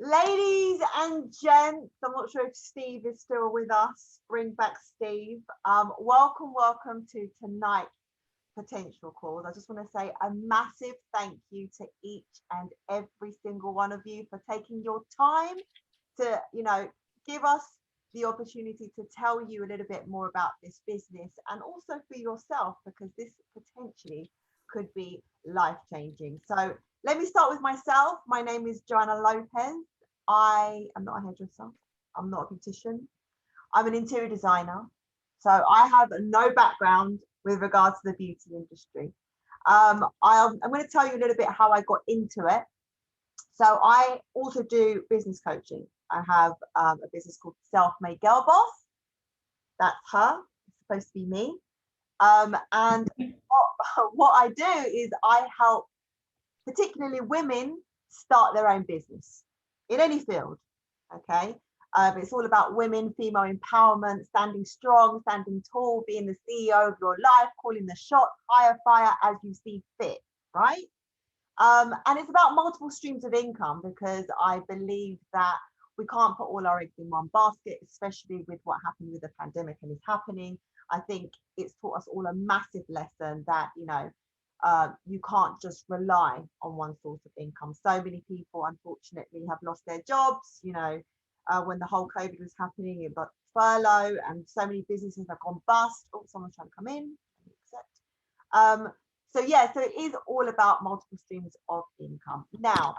Ladies and gents, I'm not sure if Steve is still with us. Bring back Steve. Welcome to tonight's potential calls. I just want to say a massive thank you to each and every single one of you for taking your time to, give us the opportunity to tell you a little bit more about this business and also for yourself because this potentially could be life changing. So let me start with myself. My name is Joanna Lopez. I am not a hairdresser. I'm not a beautician. I'm an interior designer. So I have no background with regards to the beauty industry. I'm going to tell you a little bit how I got into it. So I also do business coaching. I have a business called Self Made Girl Boss. That's her. It's supposed to be me. And what I do is I help particularly women start their own business in any field. Okay. It's all about women, female empowerment, standing strong, standing tall, being the CEO of your life, calling the shot, hire fire as you see fit, right? And it's about multiple streams of income because I believe that we can't put all our eggs in one basket, especially with what happened with the pandemic and is happening. I think it's taught us all a massive lesson that, you can't just rely on one source of income. So many people, unfortunately, have lost their jobs, when the whole COVID was happening, about furlough, and so many businesses have gone bust. Oh, someone's trying to come in. Um, so it is all about multiple streams of income. Now,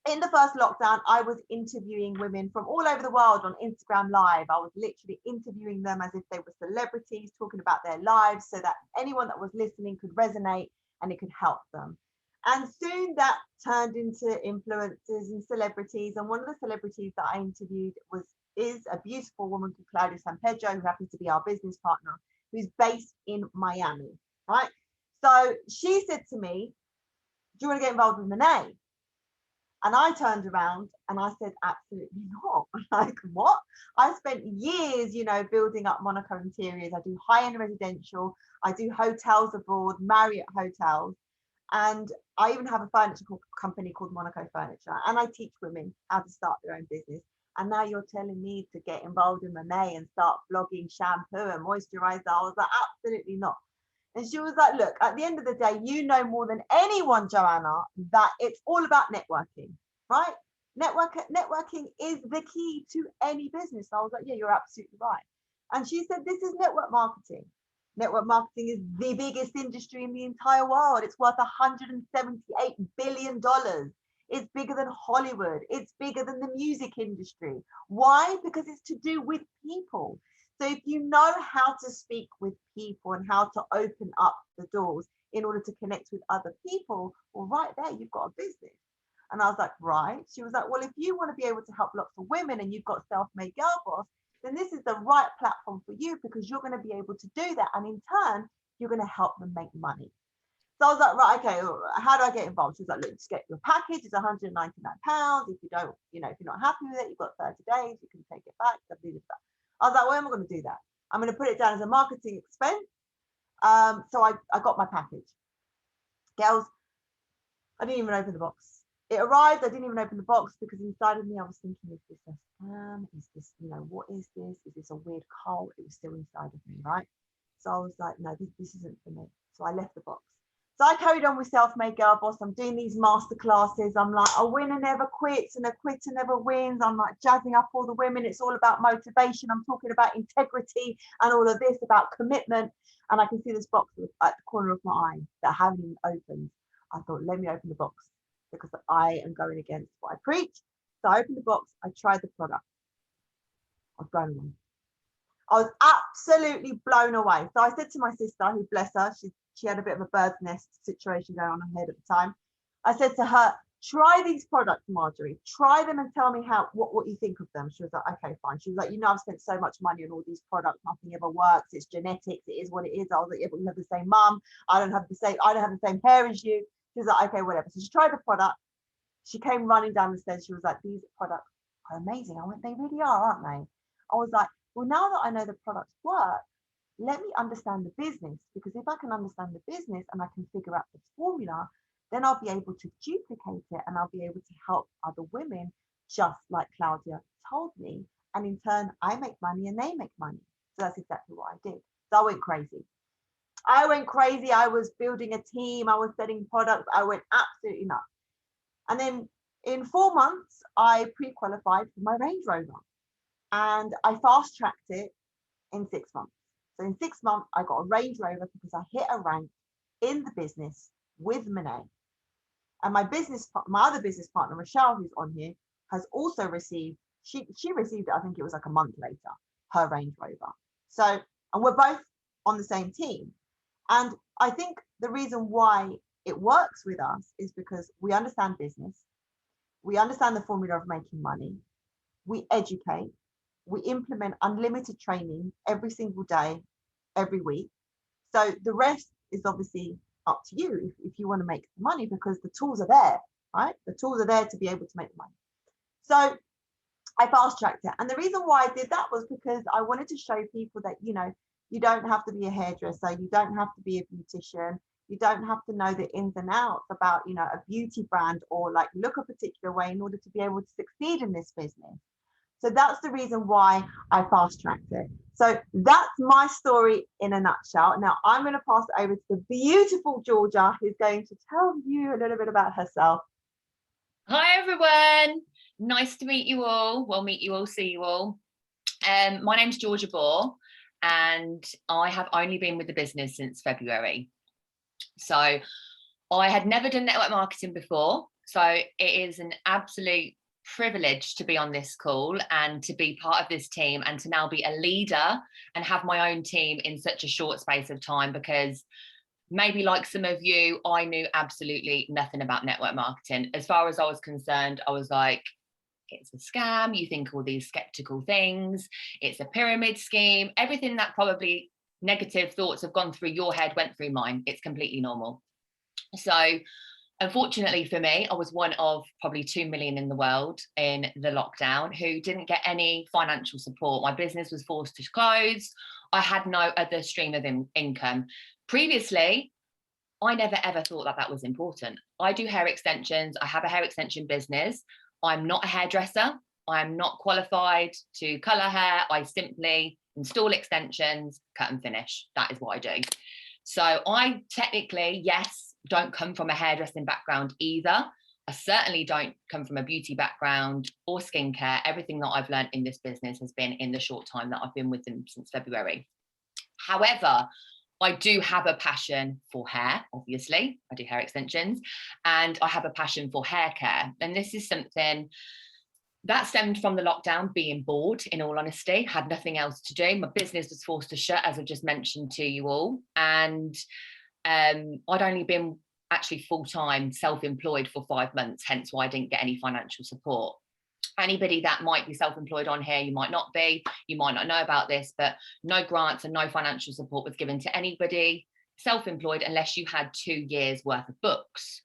in the first lockdown, I was interviewing women from all over the world on Instagram Live. I was literally interviewing them as if they were celebrities, talking about their lives so that anyone that was listening could resonate and it could help them. And soon that turned into influencers and celebrities. And one of the celebrities that I interviewed is a beautiful woman called Claudia San Pedro, who happens to be our business partner, who's based in Miami, right? So she said to me, do you want to get involved with Monet? And I turned around and I said, absolutely not. Like, what? I spent years, building up Monaco interiors. I do high-end residential. I do hotels abroad, Marriott hotels. And I even have a furniture company called Monaco Furniture. And I teach women how to start their own business. And now you're telling me to get involved in Monet and start blogging shampoo and moisturizer. I was like, absolutely not. And she was like, look, at the end of the day, you know more than anyone, Joanna, that it's all about networking, right? Networking is the key to any business. I was like, yeah, you're absolutely right. And she said, this is network marketing. Network marketing is the biggest industry in the entire world. It's worth $178 billion. It's bigger than Hollywood. It's bigger than the music industry. Why? Because it's to do with people. So if you know how to speak with people and how to open up the doors in order to connect with other people, well, right there, you've got a business. And I was like, right. She was like, well, if you want to be able to help lots of women and you've got Self-Made Girl Boss, then this is the right platform for you because you're going to be able to do that. And in turn, you're going to help them make money. So I was like, right, okay, how do I get involved? She was like, look, just get your package. It's £199. If you don't, if you're not happy with it, you've got 30 days, you can take it back. I was like, well, am I going to do that? I'm going to put it down as a marketing expense. So I got my package. Girls, I didn't even open the box. It arrived, I didn't even open the box because inside of me, I was thinking, is this a scam? Is this, what is this? Is this a weird cult? It was still inside of me, right? So I was like, no, this isn't for me. So I left the box. So I carried on with Self-Made Girl Boss. I'm doing these master classes. I'm like, a winner never quits and a quitter never wins. I'm like jazzing up all the women. It's all about motivation. I'm talking about integrity and all of this about commitment. And I can see this box at the corner of my eye that I haven't even opened. I thought, let me open the box because I am going against what I preach. So I opened the box. I tried the product. I've gone away. I was absolutely blown away. So I said to my sister, who bless her, she had a bit of a bird's nest situation going on in her head at the time. I said to her, try these products, Marjorie. Try them and tell me what you think of them. She was like, okay, fine. She was like, I've spent so much money on all these products. Nothing ever works. It's genetics. It is what it is. I was like, yeah, but we have the same mum. I don't have the same hair as you. She was like, okay, whatever. So she tried the product. She came running down the stairs. She was like, these products are amazing. I went, they really are, aren't they? I was like, well, now that I know the products work, let me understand the business, because if I can understand the business and I can figure out the formula, then I'll be able to duplicate it and I'll be able to help other women just like Claudia told me. And in turn, I make money and they make money. So that's exactly what I did. So I went crazy. I was building a team. I was selling products. I went absolutely nuts. And then in 4 months, I pre-qualified for my Range Rover and I fast tracked it in 6 months. So in 6 months, I got a Range Rover because I hit a rank in the business with MONAT. And my other business partner, Rochelle, who's on here, has also received, she received it, I think it was like a month later, her Range Rover. So, and we're both on the same team. And I think the reason why it works with us is because we understand business, we understand the formula of making money, we educate, we implement unlimited training every single day, every week. So the rest is obviously up to you if you want to make money, because the tools are there, right? The tools are there to be able to make money. So I fast tracked it. And the reason why I did that was because I wanted to show people that, you don't have to be a hairdresser, you don't have to be a beautician, you don't have to know the ins and outs about, a beauty brand or like look a particular way in order to be able to succeed in this business. So that's the reason why I fast tracked it. So that's my story in a nutshell. Now I'm going to pass it over to the beautiful Georgia, who's going to tell you a little bit about herself. Hi, everyone. Nice to meet you all. Well, meet you all, see you all. My name's Georgia Bohr, and I have only been with the business since February. So I had never done network marketing before. So it is an absolute privilege to be on this call and to be part of this team and to now be a leader and have my own team in such a short space of time, because maybe like some of you, I knew absolutely nothing about network marketing. As far as I was concerned, I was like, it's a scam. You think all these skeptical things. It's a pyramid scheme. Everything that probably negative thoughts have gone through your head went through mine. It's completely normal. So unfortunately for me, I was one of probably 2 million in the world in the lockdown who didn't get any financial support. My business was forced to close. I had no other stream of income. Previously, I never ever thought that was important. I do hair extensions. I have a hair extension business. I'm not a hairdresser. I'm not qualified to color hair. I simply install extensions, cut and finish. That is what I do. So I technically, yes, don't come from a hairdressing background either. I certainly don't come from a beauty background or skincare. Everything that I've learned in this business has been in the short time that I've been with them since February. However, I do have a passion for hair, obviously. I do hair extensions, and I have a passion for hair care. And this is something that stemmed from the lockdown, being bored, in all honesty, had nothing else to do. My business was forced to shut, as I just mentioned to you all. And I'd only been actually full-time self-employed for 5 months, hence why I didn't get any financial support. Anybody that might be self-employed on here, you might not be, you might not know about this, but no grants and no financial support was given to anybody self-employed unless you had 2 years worth of books.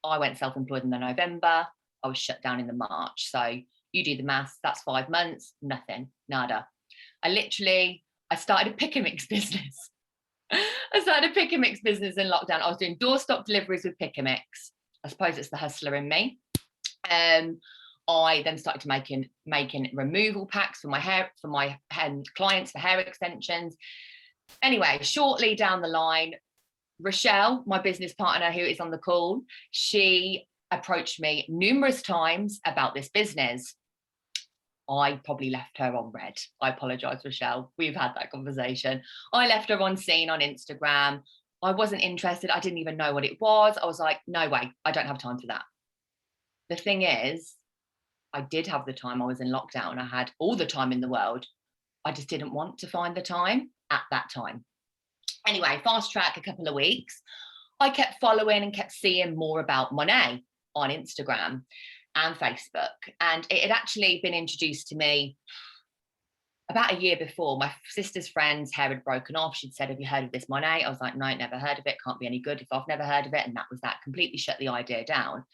I went self-employed in the November, I was shut down in the March. So you do the maths, that's 5 months, nothing, nada. I started a pick and mix business. I started a pick and mix business in lockdown. I was doing doorstop deliveries with pick and mix. I suppose it's the hustler in me. I then started to making removal packs for my clients for hair extensions. Anyway, shortly down the line, Rochelle, my business partner who is on the call, she approached me numerous times about this business. I probably left her on red. I apologize, Rochelle. We've had that conversation. I left her on scene on Instagram. I wasn't interested. I didn't even know what it was. I was like, no way, I don't have time for that. The thing is, I did have the time. I was in lockdown. I had all the time in the world. I just didn't want to find the time at that time. Anyway, fast track a couple of weeks. I kept following and kept seeing more about MONAT on Instagram and Facebook. And it had actually been introduced to me about a year before. My sister's friend's hair had broken off. She'd said, have you heard of this MONAT? I was like, no, never heard of it. Can't be any good if I've never heard of it. And that was that. Completely shut the idea down.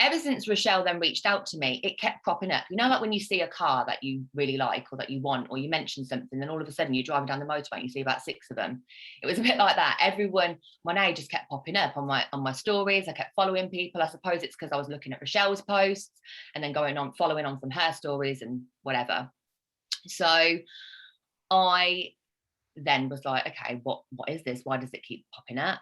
ever since Rochelle then reached out to me, it kept cropping up. You know, like when you see a car that you really like or that you want, or you mention something, then all of a sudden you're driving down the motorway and you see about 6 of them. It was a bit like that. Everyone, MONAT just kept popping up on my stories. I kept following people. I suppose it's because I was looking at Rochelle's posts and then following on from her stories and whatever. So I then was like, okay, what is this? Why does it keep popping up?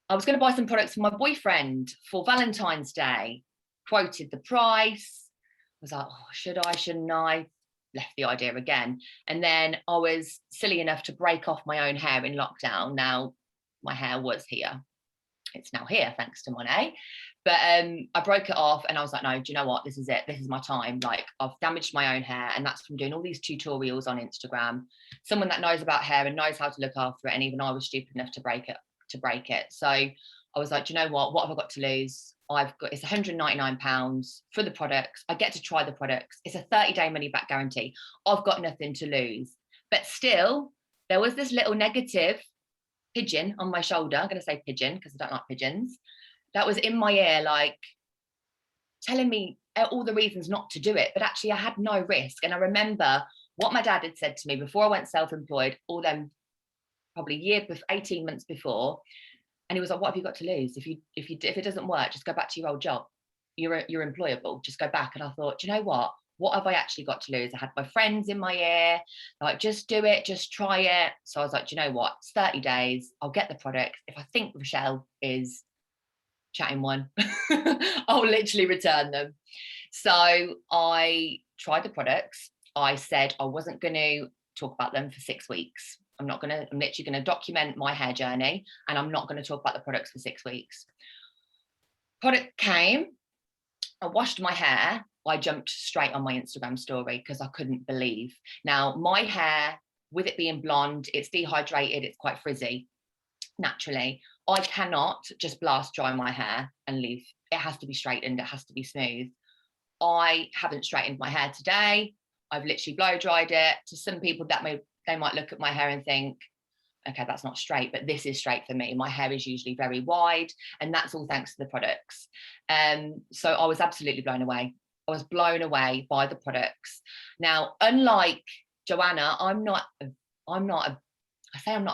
I was going to buy some products for my boyfriend for Valentine's Day, quoted the price, was like, oh, should I, shouldn't I? Left the idea again. And then I was silly enough to break off my own hair in lockdown. Now, my hair was here. It's now here, thanks to MONAT. But I broke it off and I was like, no, do you know what? This is it. This is my time. Like, I've damaged my own hair, and that's from doing all these tutorials on Instagram. Someone that knows about hair and knows how to look after it. And even I was stupid enough to break it. So I was like, do you know what have I got to lose? It's £199 for the products. I get to try the products. It's a 30-day money back guarantee. I've got nothing to lose. But still, there was this little negative pigeon on my shoulder. I'm going to say pigeon because I don't like pigeons. That was in my ear, like telling me all the reasons not to do it. But actually I had no risk. And I remember what my dad had said to me before I went self-employed, all them probably 18 months before, and he was like, what have you got to lose? If it doesn't work, just go back to your old job. You're employable, just go back. And I thought, do you know what have I actually got to lose? I had my friends in my ear, like, just do it, just try it. So I was like, do you know what, it's 30 days, I'll get the product. If I think Rochelle is chatting one, I'll literally return them. So I tried the products. I said I wasn't going to talk about them for 6 weeks. I'm literally going to document my hair journey, and I'm not going to talk about the products for 6 weeks. Product came, I washed my hair. I jumped straight on my Instagram story because I couldn't believe. Now, my hair, with it being blonde, it's dehydrated, it's quite frizzy naturally. I cannot just blast dry my hair and leave. It has to be straightened, it has to be smooth. I haven't straightened my hair today. I've literally blow dried it. To some people, they might look at my hair and think, okay, that's not straight, but this is straight for me. My hair is usually very wide, and that's all thanks to the products. So I was absolutely blown away. I was blown away by the products. Now, unlike Joanna, I'm not a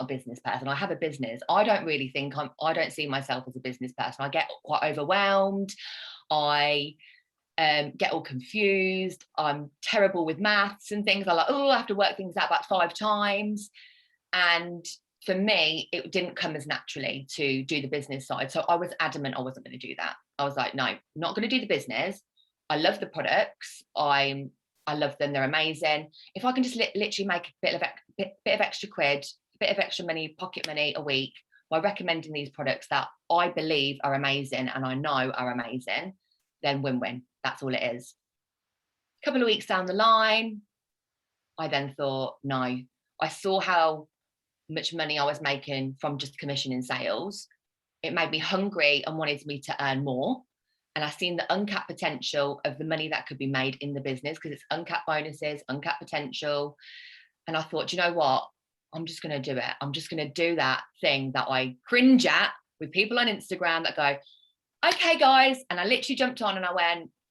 business person. I have a business. I don't see myself as a business person. I get quite overwhelmed. I get all confused. I'm terrible with maths and things. I have to work things out about 5 times. And for me, it didn't come as naturally to do the business side. So I was adamant I wasn't going to do that. I was like, no, not going to do the business. I love the products. I love them. They're amazing. If I can just literally make a bit of extra quid, a bit of extra money, pocket money a week by recommending these products that I believe are amazing and I know are amazing, then win-win. That's all it is. A couple of weeks down the line, I then thought, no, I saw how much money I was making from just commission in sales. It made me hungry and wanted me to earn more. And I seen the uncapped potential of the money that could be made in the business, because it's uncapped bonuses, uncapped potential. And I thought, you know what? I'm just going to do it. I'm just going to do that thing that I cringe at with people on Instagram that go, okay, guys. And I literally jumped on and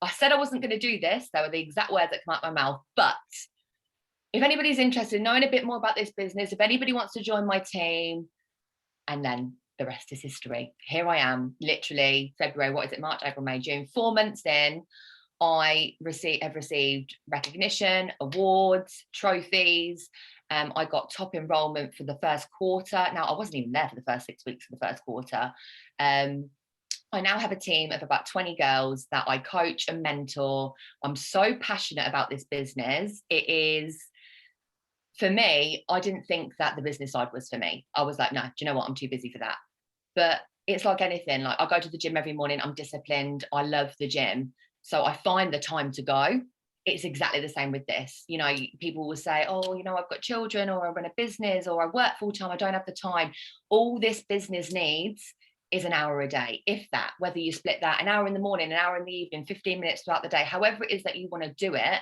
I said I wasn't going to do this. They were the exact words that come out of my mouth. But if anybody's interested in knowing a bit more about this business, if anybody wants to join my team, and then the rest is history. Here I am, literally February, March, April, May, June, 4 months in. I have received recognition, awards, trophies. I got top enrollment for the first quarter. Now, I wasn't even there for the first 6 weeks of the first quarter. I now have a team of about 20 girls that I coach and mentor. I'm so passionate about this business. It is, for me, I didn't think that the business side was for me. I was like, no, do you know what? I'm too busy for that. But it's like anything. Like, I go to the gym every morning. I'm disciplined. I love the gym. So I find the time to go. It's exactly the same with this. You know, people will say, oh, you know, I've got children, or I run a business, or I work full time. I don't have the time. All this business needs is an hour a day, if that, whether you split that an hour in the morning, an hour in the evening, 15 minutes throughout the day, however it is that you want to do it,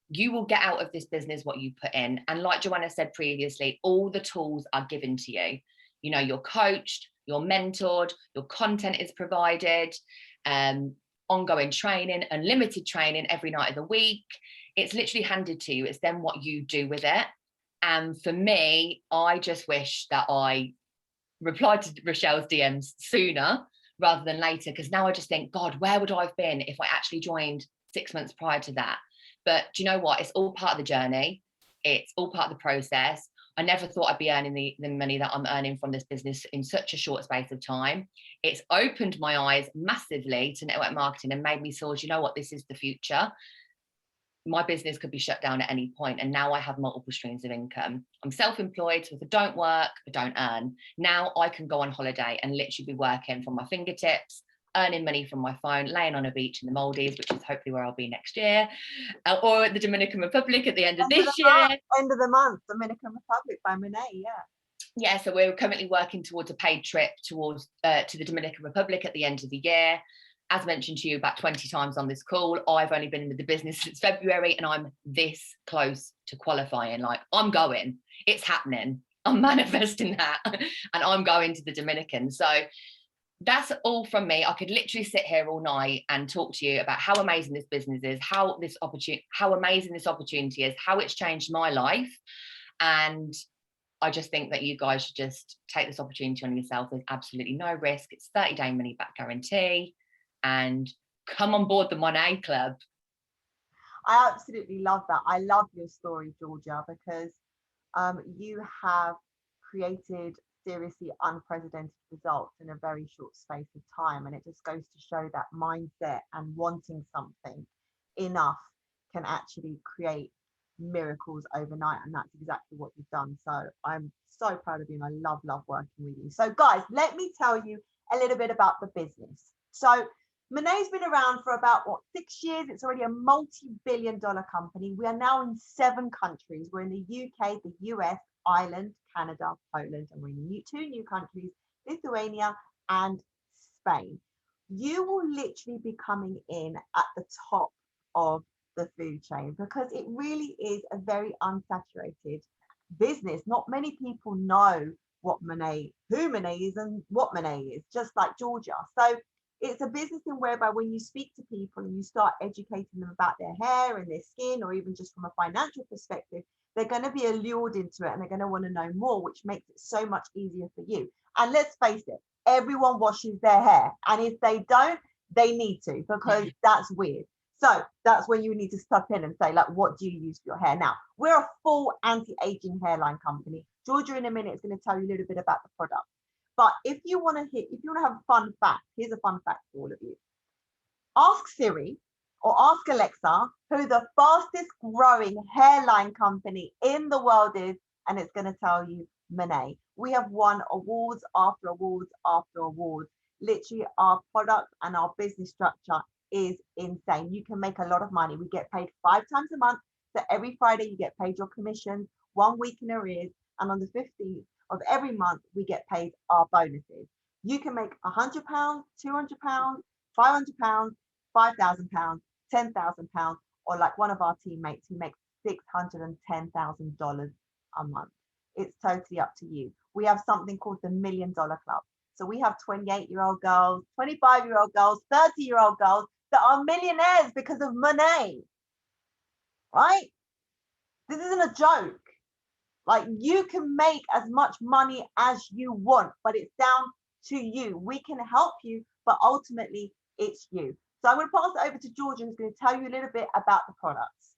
you will get out of this business what you put in. And like Joanna said previously, all the tools are given to you. You know, you're coached, you're mentored, your content is provided. ongoing training, unlimited training every night of the week. It's literally handed to you. It's then what you do with it. And for me, I just wish that I replied to Rochelle's DMs sooner rather than later, because now I just think, God, where would I have been if I actually joined 6 months prior to that? But do you know what? It's all part of the journey. It's all part of the process. I never thought I'd be earning the money that I'm earning from this business in such a short space of time. It's opened my eyes massively to network marketing and made me say, you know what, this is the future. My business could be shut down at any point, and now I have multiple streams of income. I'm self-employed, so if I don't work, I don't earn. Now I can go on holiday and literally be working from my fingertips, earning money from my phone, laying on a beach in the Maldives, which is hopefully where I'll be next year, or at the Dominican Republic at the end of this year. End of the month, Dominican Republic by MONAT, Yeah, so we're currently working towards a paid trip towards to the Dominican Republic at the end of the year. As mentioned to you about 20 times on this call, I've only been with the business since February, and I'm this close to qualifying. Like, I'm going, it's happening. I'm manifesting that, and I'm going to the Dominican. So that's all from me. I could literally sit here all night and talk to you about how amazing this business is, how amazing this opportunity is, how it's changed my life. And I just think that you guys should just take this opportunity on yourself. There's absolutely no risk. It's 30-day money back guarantee. And come on board the MONAT Club. I absolutely love that. I love your story, Georgia, because you have created seriously unprecedented results in a very short space of time. And it just goes to show that mindset and wanting something enough can actually create miracles overnight. And that's exactly what you've done. So I'm so proud of you, and I love working with you. So guys, let me tell you a little bit about the business. So MONAT's been around for about 6 years. It's already a multi-billion-dollar company. We are now in 7 countries. We're in the UK, the US, Ireland, Canada, Poland, and we're in 2 new countries, Lithuania and Spain. You will literally be coming in at the top of the food chain, because it really is a very unsaturated business. Not many people know who MONAT is and what MONAT is, just like Georgia. So it's a business in whereby when you speak to people and you start educating them about their hair and their skin, or even just from a financial perspective, they're going to be allured into it and they're going to want to know more, which makes it so much easier for you. And let's face it, everyone washes their hair. And if they don't, they need to, because that's weird. So that's when you need to step in and say, like, what do you use for your hair? Now, we're a full anti-aging hairline company. Georgia in a minute is going to tell you a little bit about the product. But if you want to have a fun fact, here's a fun fact for all of you. Ask Siri or ask Alexa who the fastest growing hairline company in the world is, and it's going to tell you MONAT. We have won awards after awards after awards. Literally, our product and our business structure is insane. You can make a lot of money. We get paid 5 times a month. So every Friday you get paid your commission, 1 week in arrears, and on the 15th of every month we get paid our bonuses. You can make £100, £200, £500, £5,000, £10,000, or like one of our teammates who makes $610,000 a month. It's totally up to you. We have something called the $1 Million Club. So we have 28-year-old girls, 25-year-old girls, 30-year-old girls that are millionaires because of MONAT, right? This isn't a joke. Like, you can make as much money as you want, but it's down to you. We can help you, but ultimately it's you. So I'm going to pass it over to Georgia, who's going to tell you a little bit about the products.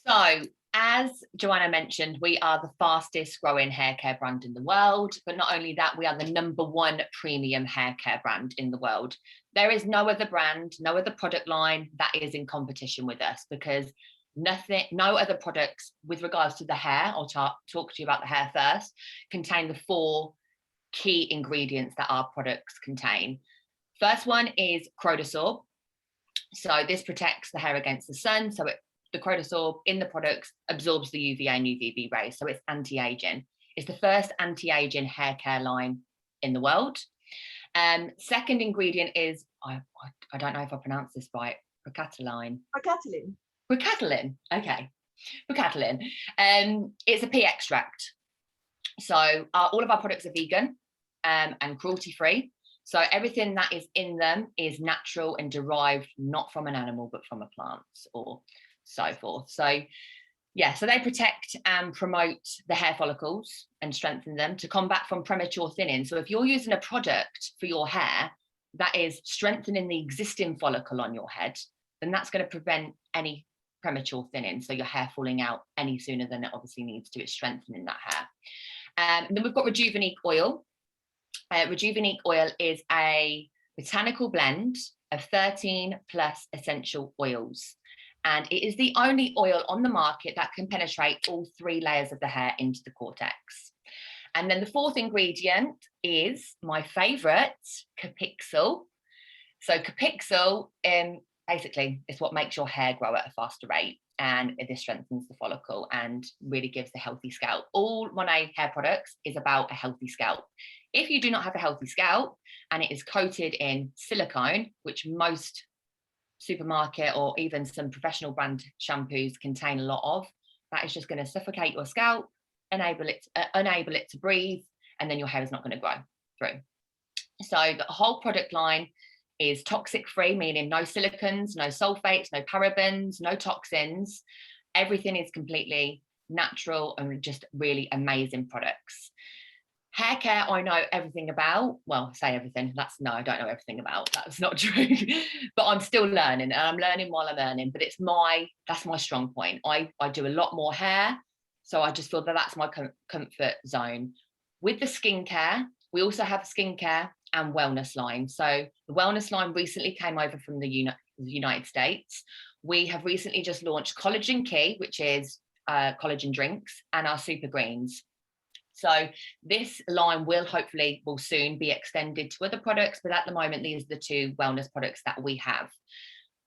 So, as Joanna mentioned, we are the fastest growing hair care brand in the world. But not only that, we are the #1 premium hair care brand in the world. There is no other brand, no other product line that is in competition with us, because no other products with regards to the hair, I'll talk to you about the hair first, contain the 4 key ingredients that our products contain. First one is Crodosorb. So this protects the hair against the sun. So the Crodosorb in the products absorbs the UVA and UVB rays. So it's anti-aging. It's the first anti-aging hair care line in the world. Second ingredient is, I don't know if I pronounced this right, Procataline. Procataline, okay. Procataline. It's a pea extract. So all of our products are vegan and cruelty-free. So everything that is in them is natural and derived not from an animal, but from a plant or so forth. So yeah, so they protect and promote the hair follicles and strengthen them to combat from premature thinning. So if you're using a product for your hair that is strengthening the existing follicle on your head, then that's going to prevent any premature thinning. So your hair falling out any sooner than it obviously needs to. It's strengthening that hair. And then we've got Rejuvenique oil. Rejuvenique oil is a botanical blend of 13 plus essential oils. And it is the only oil on the market that can penetrate all 3 layers of the hair into the cortex. And then the 4th ingredient is my favourite, Capixul. So Capixul, basically, is what makes your hair grow at a faster rate, and this strengthens the follicle and really gives a healthy scalp. All MONAT hair products is about a healthy scalp. If you do not have a healthy scalp and it is coated in silicone, which most supermarket or even some professional brand shampoos contain a lot of, that is just going to suffocate your scalp, enable it to breathe, and then your hair is not going to grow through. So the whole product line is toxic free, meaning no silicons, no sulfates, no parabens, no toxins. Everything is completely natural and just really amazing products. Hair care, I know everything about. Well, say everything. I don't know everything about. That's not true. But I'm still learning, and I'm learning while I'm learning. But that's my strong point. I do a lot more hair, so I just feel that that's my comfort zone. With the skincare, we also have skincare and wellness line. So the wellness line recently came over from the United States. We have recently just launched Collagen Key, which is collagen drinks, and our super greens. So this line will soon be extended to other products, but at the moment, these are the 2 wellness products that we have.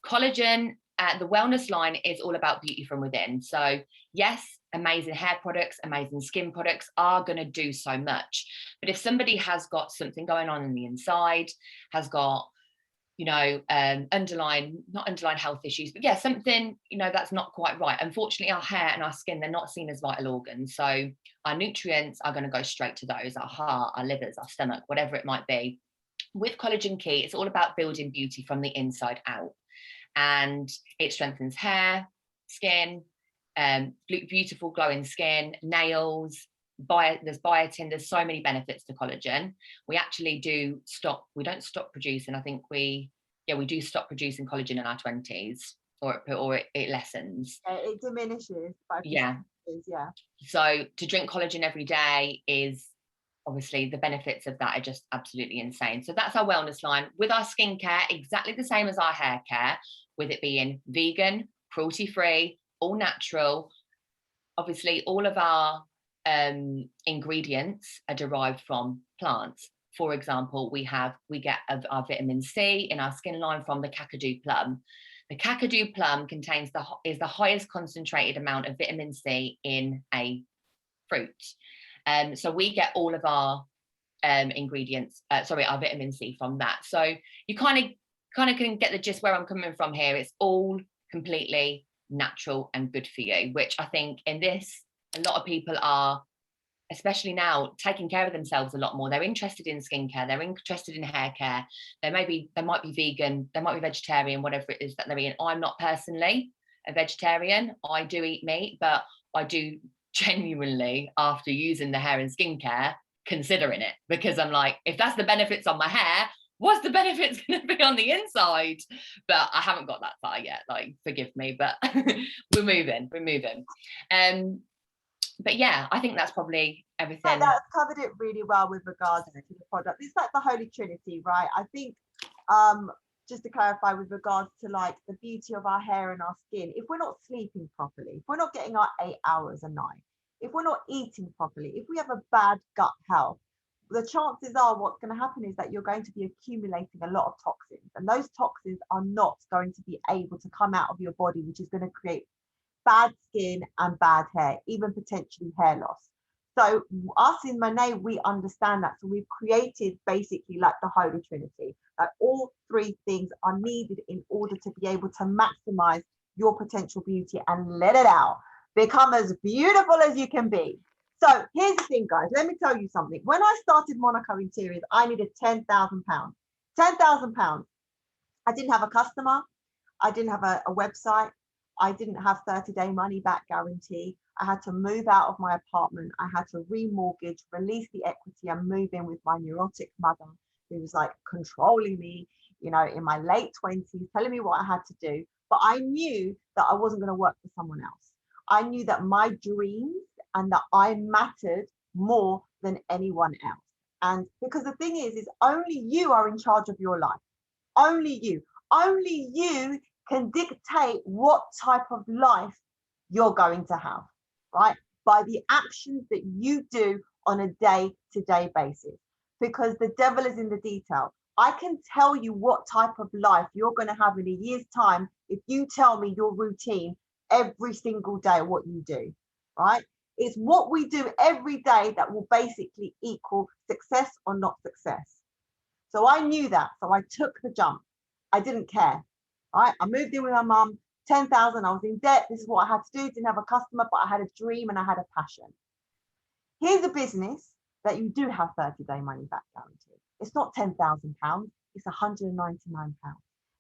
Collagen, the wellness line is all about beauty from within. So yes, amazing hair products, amazing skin products are going to do so much. But if somebody has got something going on the inside, has got, not underlying health issues, but yeah, something, that's not quite right. Unfortunately, our hair and our skin, they're not seen as vital organs. So our nutrients are going to go straight to those, our heart, our livers, our stomach, whatever it might be. With Collagen Key, it's all about building beauty from the inside out. And it strengthens hair, skin, beautiful glowing skin, nails, there's biotin, there's so many benefits to collagen. We actually we don't stop producing. I think we do stop producing collagen in our 20s, or it lessens. It diminishes by yeah. So to drink collagen every day is obviously, the benefits of that are just absolutely insane. So that's our wellness line. With our skincare, exactly the same as our hair care, with it being vegan, cruelty-free, all natural. Obviously, all of our ingredients are derived from plants. For example, we get our vitamin C in our skin line from the Kakadu plum. The Kakadu plum is the highest concentrated amount of vitamin C in a fruit. So we get all of our ingredients, our vitamin C from that. So you kind of can get the gist where I'm coming from here. It's all completely natural and good for you, which I think in this, a lot of people are, especially now, taking care of themselves a lot more. They're interested in skincare, they're interested in hair care. They might be vegan, they might be vegetarian, whatever it is that they're eating. I'm not personally a vegetarian. I do eat meat, but I do genuinely, after using the hair and skincare, considering it, because I'm like, if that's the benefits on my hair, what's the benefits going to be on the inside? But I haven't got that far yet, like, forgive me, but we're moving. But yeah, I think that's probably everything. Yeah, that's covered it really well with regards to the product. It's like the Holy Trinity, right? I think just to clarify with regards to like the beauty of our hair and our skin, if we're not sleeping properly, if we're not getting our 8 hours a night, if we're not eating properly, if we have a bad gut health, the chances are what's going to happen is that you're going to be accumulating a lot of toxins, and those toxins are not going to be able to come out of your body, which is going to create bad skin and bad hair, even potentially hair loss. So us in MONAT, we understand that. So we've created basically like the Holy Trinity, that all 3 things are needed in order to be able to maximize your potential beauty and let it out. Become as beautiful as you can be. So here's the thing, guys. Let me tell you something. When I started Monaco Interiors, I needed £10,000. £10,000. I didn't have a customer. I didn't have a website. I didn't have 30-day money back guarantee. I had to move out of my apartment. I had to remortgage, release the equity, and move in with my neurotic mother, who was like controlling me, you know, in my late 20s, telling me what I had to do. But I knew that I wasn't going to work for someone else. I knew that my dreams and that I mattered more than anyone else. And because the thing is only you are in charge of your life. Only you. Only you can dictate what type of life you're going to have, right? By the actions that you do on a day-to-day basis. Because the devil is in the detail. I can tell you what type of life you're going to have in a year's time if you tell me your routine every single day, what you do, right? It's what we do every day that will basically equal success or not success. So I knew that. So I took the jump. I didn't care. Right? I moved in with my mum, 10,000. I was in debt. This is what I had to do. Didn't have a customer, but I had a dream and I had a passion. Here's a business that you do have 30-day money back guarantee. It's not £10,000. It's £199.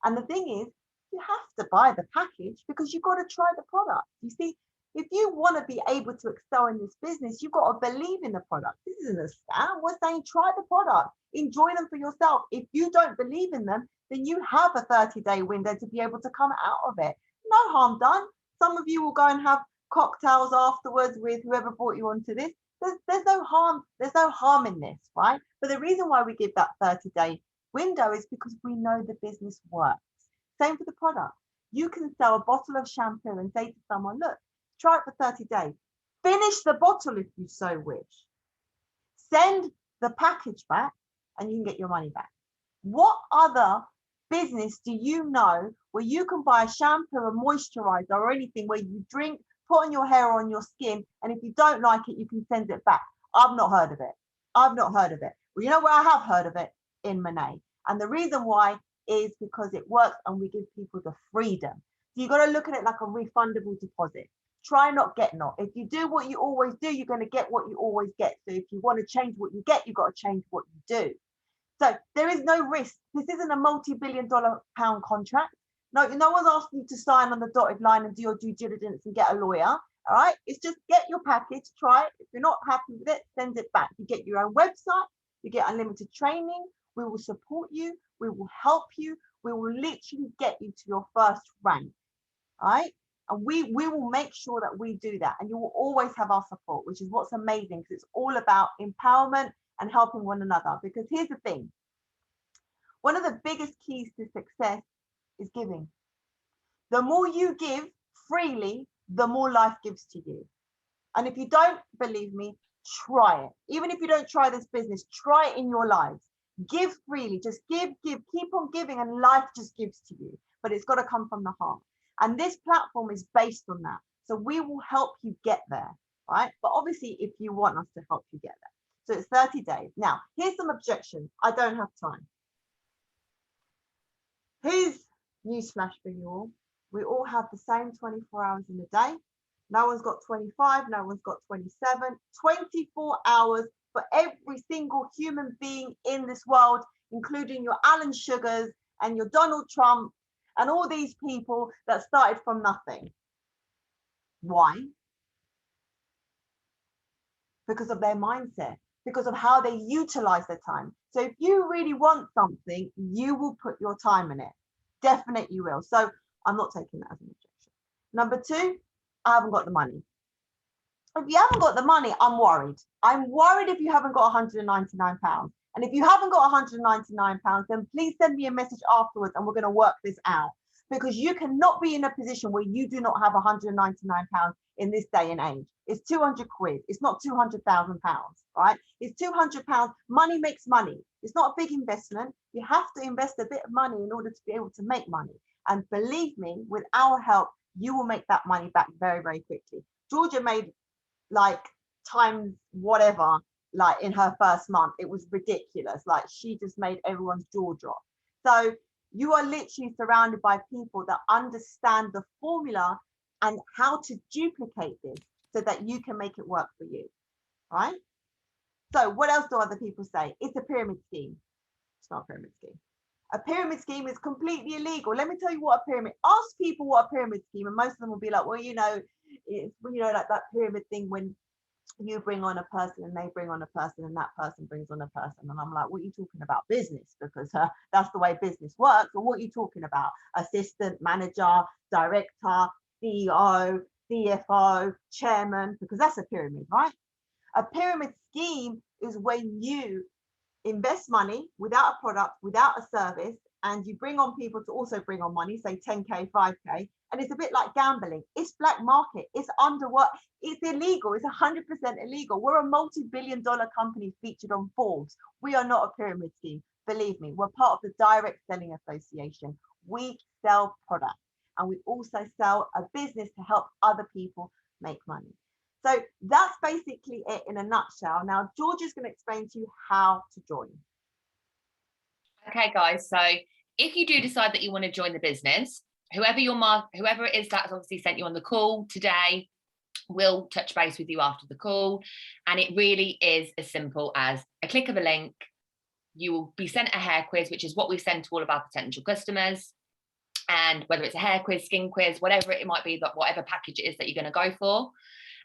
And the thing is, you have to buy the package because you've got to try the product. You see, if you want to be able to excel in this business, you've got to believe in the product. This isn't a scam. We're saying try the product, enjoy them for yourself. If you don't believe in them, then you have a 30-day window to be able to come out of it. No harm done. Some of you will go and have cocktails afterwards with whoever brought you onto this. There's no harm. There's no harm in this, right? But the reason why we give that 30-day window is because we know the business works. Same for the product. You can sell a bottle of shampoo and say to someone, look, try it for 30 days. Finish the bottle if you so wish. Send the package back and you can get your money back. What other business do you know where you can buy a shampoo, a moisturizer, or anything where you drink, put on your hair or on your skin, and if you don't like it, you can send it back? I've not heard of it. I've not heard of it. Well, you know where I have heard of it? In MONAT. And the reason why is because it works and we give people the freedom. So you've got to look at it like a refundable deposit. Try not, get not. If you do what you always do, you're going to get what you always get. So if you want to change what you get, you've got to change what you do. So there is no risk. This isn't a multi-billion-dollar pound contract. No one's asking you to sign on the dotted line and do your due diligence and get a lawyer. All right. It's just get your package, try it. If you're not happy with it, send it back. You get your own website, you get unlimited training. We will support you. We will help you. We will literally get you to your first rank. All right. And we will make sure that we do that. And you will always have our support, which is what's amazing, because it's all about empowerment and helping one another. Because here's the thing. One of the biggest keys to success is giving. The more you give freely, the more life gives to you. And if you don't believe me, try it. Even if you don't try this business, try it in your lives. Give freely, just give, keep on giving, and life just gives to you. But it's got to come from the heart. And this platform is based on that. So we will help you get there, right? But obviously, if you want us to help you get there. So it's 30 days. Now, here's some objections. I don't have time. Here's newsflash for you all. We all have the same 24 hours in a day. No one's got 25, no one's got 27, 24 hours for every single human being in this world, including your Alan Sugars and your Donald Trump and all these people that started from nothing. Why? Because of their mindset, because of how they utilize their time. So if you really want something, you will put your time in it. Definitely you will. So I'm not taking that as an objection. Number two, I haven't got the money. If you haven't got the money, I'm worried. I'm worried if you haven't got £199. And if you haven't got £199, then please send me a message afterwards and we're going to work this out. Because you cannot be in a position where you do not have £199 in this day and age. It's 200 quid. It's not £200,000, right? It's £200. Money makes money. It's not a big investment. You have to invest a bit of money in order to be able to make money. And believe me, with our help, you will make that money back very, very quickly. Georgia made like times whatever, like in her first month. It was ridiculous. Like she just made everyone's jaw drop. So you are literally surrounded by people that understand the formula and how to duplicate this so that you can make it work for you. right? So what else do other people say? It's a pyramid scheme. It's not a pyramid scheme. A pyramid scheme is completely illegal. Let me tell you what a pyramid. Ask people what a pyramid scheme, and most of them will be like, well, it's like that pyramid thing when you bring on a person and they bring on a person and that person brings on a person. And I'm like, what are you talking about? Business, because that's the way business works. Or what are you talking about? Assistant, manager, director, CEO, CFO, chairman, because that's a pyramid, right? A pyramid scheme is when you invest money without a product, without a service, and you bring on people to also bring on money, say 10K, 5K, and it's a bit like gambling. It's black market. It's underwork. It's illegal. It's 100% illegal. We're a multi-billion-dollar company featured on Forbes. We are not a pyramid scheme. Believe me, we're part of the Direct Selling Association. We sell products, and we also sell a business to help other people make money. So that's basically it in a nutshell. Now, Georgia's going to explain to you how to join. Okay, guys. So if you do decide that you want to join the business, whoever it is that's obviously sent you on the call today will touch base with you after the call. And it really is as simple as a click of a link. You will be sent a hair quiz, which is what we send to all of our potential customers. And whether it's a hair quiz, skin quiz, whatever it might be, that whatever package it is that you're going to go for.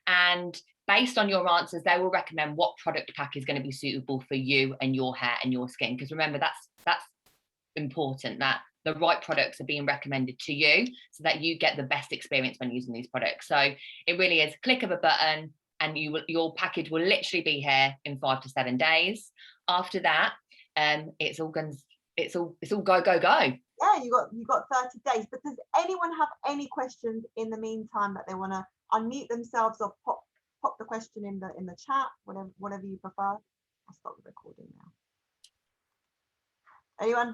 And based on your answers, they will recommend what product pack is going to be suitable for you and your hair and your skin. Because remember, that's important, that the right products are being recommended to you so that you get the best experience when using these products. So it really is a click of a button and your package will literally be here in 5 to 7 days. After that, it's all go. Yeah, you got 30 days. But does anyone have any questions in the meantime that they want to unmute themselves or pop the question in the chat, whatever you prefer? I'll stop the recording now. Anyone?